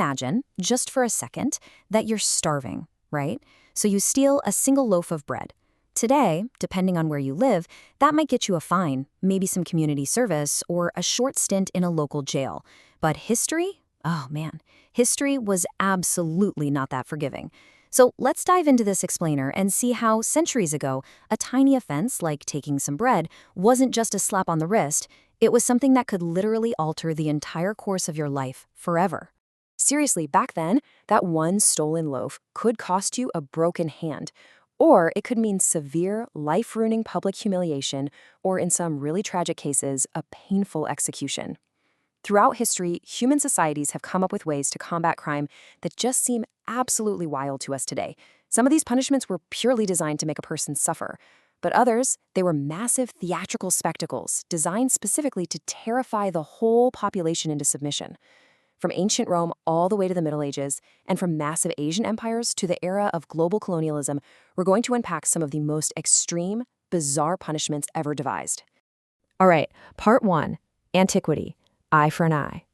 Imagine, just for a second, that you're starving, right? So you steal a single loaf of bread. Today, depending on where you live, that might get you a fine, maybe some community service, or a short stint in a local jail. But history? Oh man, history was absolutely not that forgiving. So let's dive into this explainer and see how centuries ago, a tiny offense like taking some bread wasn't just a slap on the wrist, it was something that could literally alter the entire course of your life forever. Seriously, back then, that one stolen loaf could cost you a broken hand, or it could mean severe, life-ruining public humiliation, or in some really tragic cases, a painful execution. Throughout history, human societies have come up with ways to combat crime that just seem absolutely wild to us today. Some of these punishments were purely designed to make a person suffer, but others, they were massive theatrical spectacles designed specifically to terrify the whole population into submission. From ancient Rome all the way to the Middle Ages, and from massive Asian empires to the era of global colonialism, we're going to unpack some of the most extreme, bizarre punishments ever devised. All right, part 1, Antiquity, eye for an eye.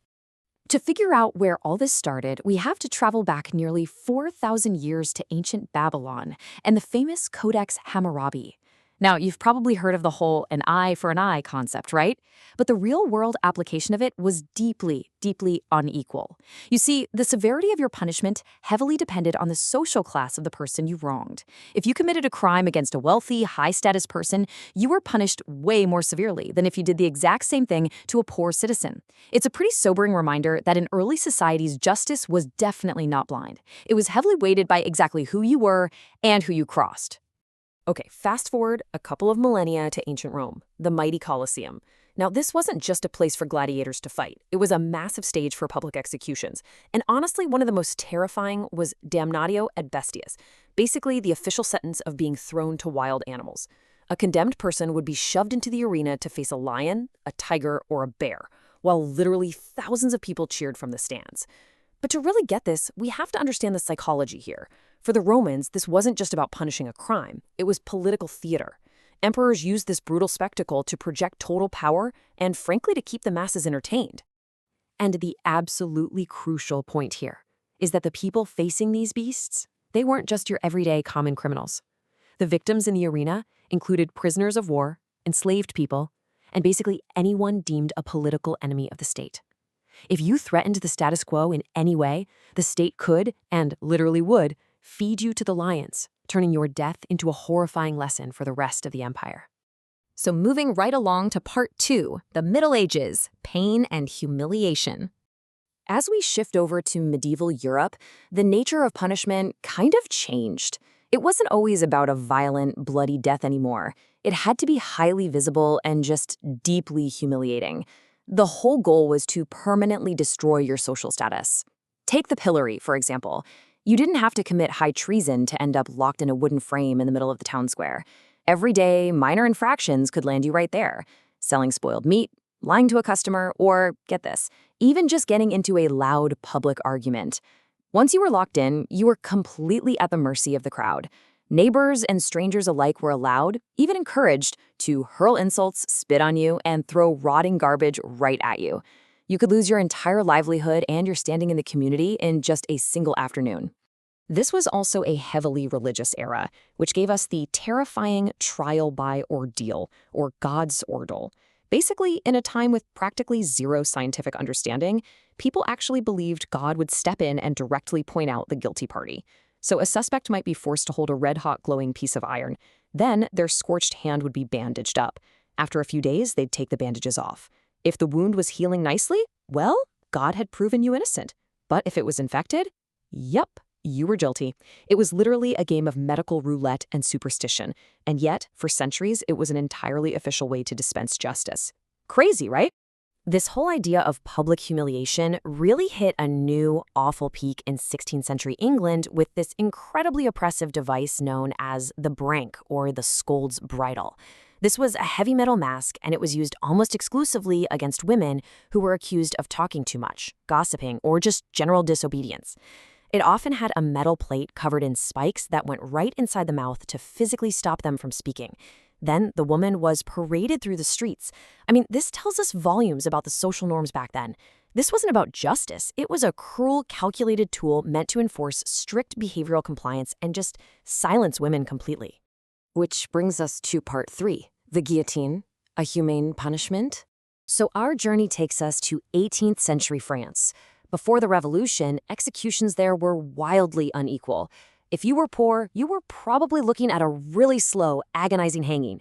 To figure out where all this started, we have to travel back nearly 4,000 years to ancient Babylon and the famous Codex Hammurabi. Now, you've probably heard of the whole an eye for an eye concept, right? But the real-world application of it was deeply, deeply unequal. You see, the severity of your punishment heavily depended on the social class of the person you wronged. If you committed a crime against a wealthy, high-status person, you were punished way more severely than if you did the exact same thing to a poor citizen. It's a pretty sobering reminder that in early societies, justice was definitely not blind. It was heavily weighted by exactly who you were and who you crossed. Okay, fast forward a couple of millennia to ancient Rome, the mighty Colosseum. Now, this wasn't just a place for gladiators to fight. It was a massive stage for public executions. And honestly, one of the most terrifying was damnatio ad bestias, basically the official sentence of being thrown to wild animals. A condemned person would be shoved into the arena to face a lion, a tiger, or a bear, while literally thousands of people cheered from the stands. But to really get this, we have to understand the psychology here. For the Romans, this wasn't just about punishing a crime. It was political theater. Emperors used this brutal spectacle to project total power and, frankly, to keep the masses entertained. And the absolutely crucial point here is that the people facing these beasts, they weren't just your everyday common criminals. The victims in the arena included prisoners of war, enslaved people, and basically anyone deemed a political enemy of the state. If you threatened the status quo in any way, the state could, and literally would, feed you to the lions, turning your death into a horrifying lesson for the rest of the empire. So moving right along to part 2, the Middle Ages, pain and humiliation. As we shift over to medieval Europe, the nature of punishment kind of changed. It wasn't always about a violent, bloody death anymore. It had to be highly visible and just deeply humiliating. The whole goal was to permanently destroy your social status. Take the pillory, for example. You didn't have to commit high treason to end up locked in a wooden frame in the middle of the town square. Everyday, minor infractions could land you right there. Selling spoiled meat, lying to a customer, or, get this, even just getting into a loud public argument. Once you were locked in, you were completely at the mercy of the crowd. Neighbors and strangers alike were allowed, even encouraged, to hurl insults, spit on you, and throw rotting garbage right at you. You could lose your entire livelihood and your standing in the community in just a single afternoon. This was also a heavily religious era, which gave us the terrifying trial by ordeal, or God's ordeal. Basically, in a time with practically zero scientific understanding, people actually believed God would step in and directly point out the guilty party. So a suspect might be forced to hold a red-hot glowing piece of iron. Then their scorched hand would be bandaged up. After a few days, they'd take the bandages off. If the wound was healing nicely, well, God had proven you innocent. But if it was infected, yup, you were guilty. It was literally a game of medical roulette and superstition. And yet, for centuries, it was an entirely official way to dispense justice. Crazy, right? This whole idea of public humiliation really hit a new, awful peak in 16th century England with this incredibly oppressive device known as the brank, or the scold's bridle. This was a heavy metal mask, and it was used almost exclusively against women who were accused of talking too much, gossiping, or just general disobedience. It often had a metal plate covered in spikes that went right inside the mouth to physically stop them from speaking. Then the woman was paraded through the streets. I mean, this tells us volumes about the social norms back then. This wasn't about justice. It was a cruel, calculated tool meant to enforce strict behavioral compliance and just silence women completely. Which brings us to part 3, the guillotine, a humane punishment. So our journey takes us to 18th century France. Before the Revolution, executions there were wildly unequal. If you were poor, you were probably looking at a really slow, agonizing hanging.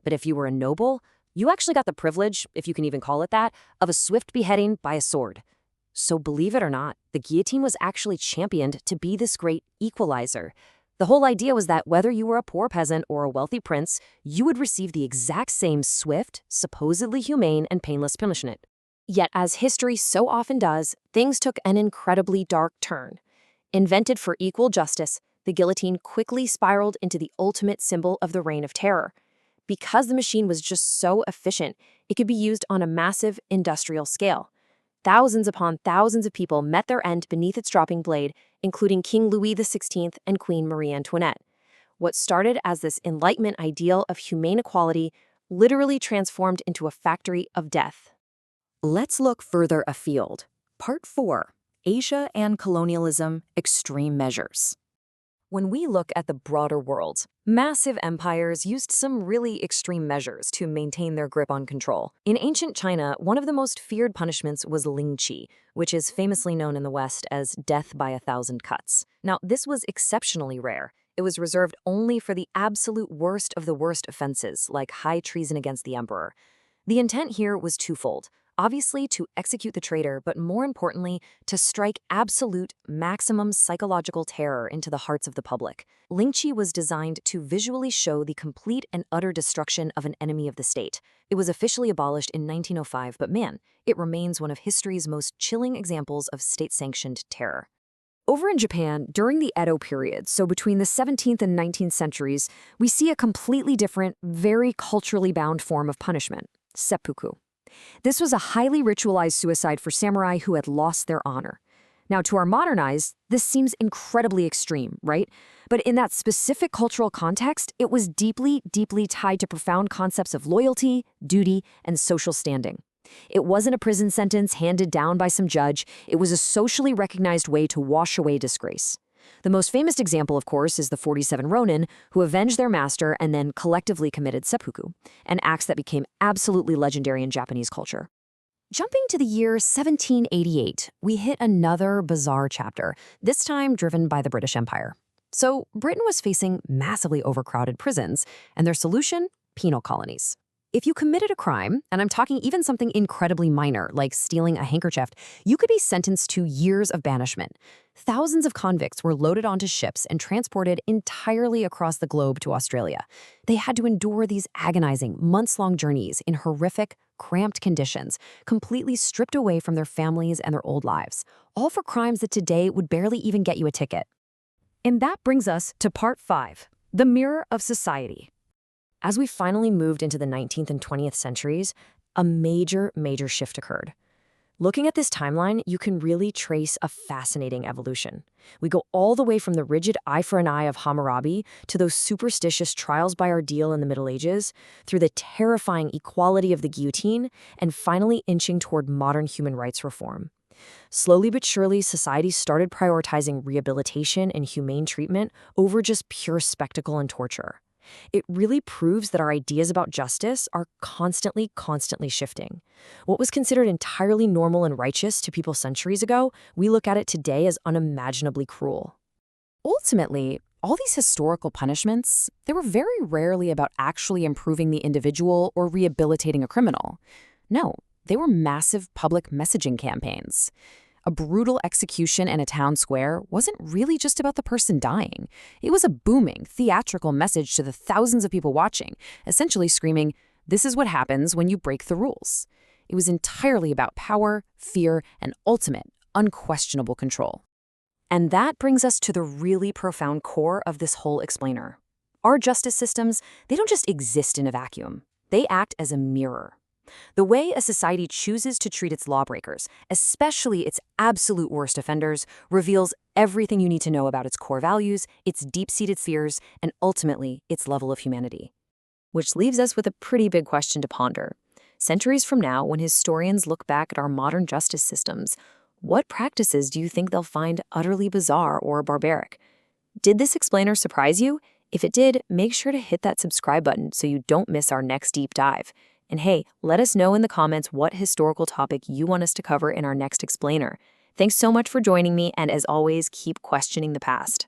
But if you were a noble, you actually got the privilege, if you can even call it that, of a swift beheading by a sword. So believe it or not, the guillotine was actually championed to be this great equalizer. The whole idea was that whether you were a poor peasant or a wealthy prince, you would receive the exact same swift, supposedly humane, and painless punishment. Yet, as history so often does, things took an incredibly dark turn. Invented for equal justice, the guillotine quickly spiraled into the ultimate symbol of the Reign of Terror. Because the machine was just so efficient, it could be used on a massive industrial scale. Thousands upon thousands of people met their end beneath its dropping blade, including King Louis XVI and Queen Marie Antoinette. What started as this Enlightenment ideal of humane equality literally transformed into a factory of death. Let's look further afield. Part 4, Asia and Colonialism, Extreme Measures. When we look at the broader world, massive empires used some really extreme measures to maintain their grip on control. In ancient China, one of the most feared punishments was lingqi, which is famously known in the West as death by 1,000 cuts. Now, this was exceptionally rare. It was reserved only for the absolute worst of the worst offenses, like high treason against the emperor. The intent here was twofold. Obviously, to execute the traitor, but more importantly, to strike absolute, maximum psychological terror into the hearts of the public. Lingqi was designed to visually show the complete and utter destruction of an enemy of the state. It was officially abolished in 1905, but man, it remains one of history's most chilling examples of state-sanctioned terror. Over in Japan, during the Edo period, so between the 17th and 19th centuries, we see a completely different, very culturally bound form of punishment, seppuku. This was a highly ritualized suicide for samurai who had lost their honor. Now, to our modern eyes, this seems incredibly extreme, right? But in that specific cultural context, it was deeply, deeply tied to profound concepts of loyalty, duty, and social standing. It wasn't a prison sentence handed down by some judge. It was a socially recognized way to wash away disgrace. The most famous example, of course, is the 47 Ronin, who avenged their master and then collectively committed seppuku, an act that became absolutely legendary in Japanese culture. Jumping to the year 1788, we hit another bizarre chapter, this time driven by the British Empire. So Britain was facing massively overcrowded prisons, and their solution? Penal colonies. If you committed a crime, and I'm talking even something incredibly minor, like stealing a handkerchief, you could be sentenced to years of banishment. Thousands of convicts were loaded onto ships and transported entirely across the globe to Australia. They had to endure these agonizing, months-long journeys in horrific, cramped conditions, completely stripped away from their families and their old lives, all for crimes that today would barely even get you a ticket. And that brings us to part 5, the mirror of society. As we finally moved into the 19th and 20th centuries, a major shift occurred. Looking at this timeline, you can really trace a fascinating evolution. We go all the way from the rigid eye for an eye of Hammurabi to those superstitious trials by ordeal in the Middle Ages, through the terrifying equality of the guillotine, and finally inching toward modern human rights reform. Slowly but surely, society started prioritizing rehabilitation and humane treatment over just pure spectacle and torture. It really proves that our ideas about justice are constantly shifting. What was considered entirely normal and righteous to people centuries ago, we look at it today as unimaginably cruel. Ultimately, all these historical punishments, they were very rarely about actually improving the individual or rehabilitating a criminal. No, they were massive public messaging campaigns. A brutal execution in a town square wasn't really just about the person dying. It was a booming, theatrical message to the thousands of people watching, essentially screaming, "This is what happens when you break the rules." It was entirely about power, fear, and ultimate, unquestionable control. And that brings us to the really profound core of this whole explainer. Our justice systems, they don't just exist in a vacuum. They act as a mirror. The way a society chooses to treat its lawbreakers, especially its absolute worst offenders, reveals everything you need to know about its core values, its deep-seated fears, and ultimately, its level of humanity. Which leaves us with a pretty big question to ponder. Centuries from now, when historians look back at our modern justice systems, what practices do you think they'll find utterly bizarre or barbaric? Did this explainer surprise you? If it did, make sure to hit that subscribe button so you don't miss our next deep dive. And hey, let us know in the comments what historical topic you want us to cover in our next explainer. Thanks so much for joining me, and as always, keep questioning the past.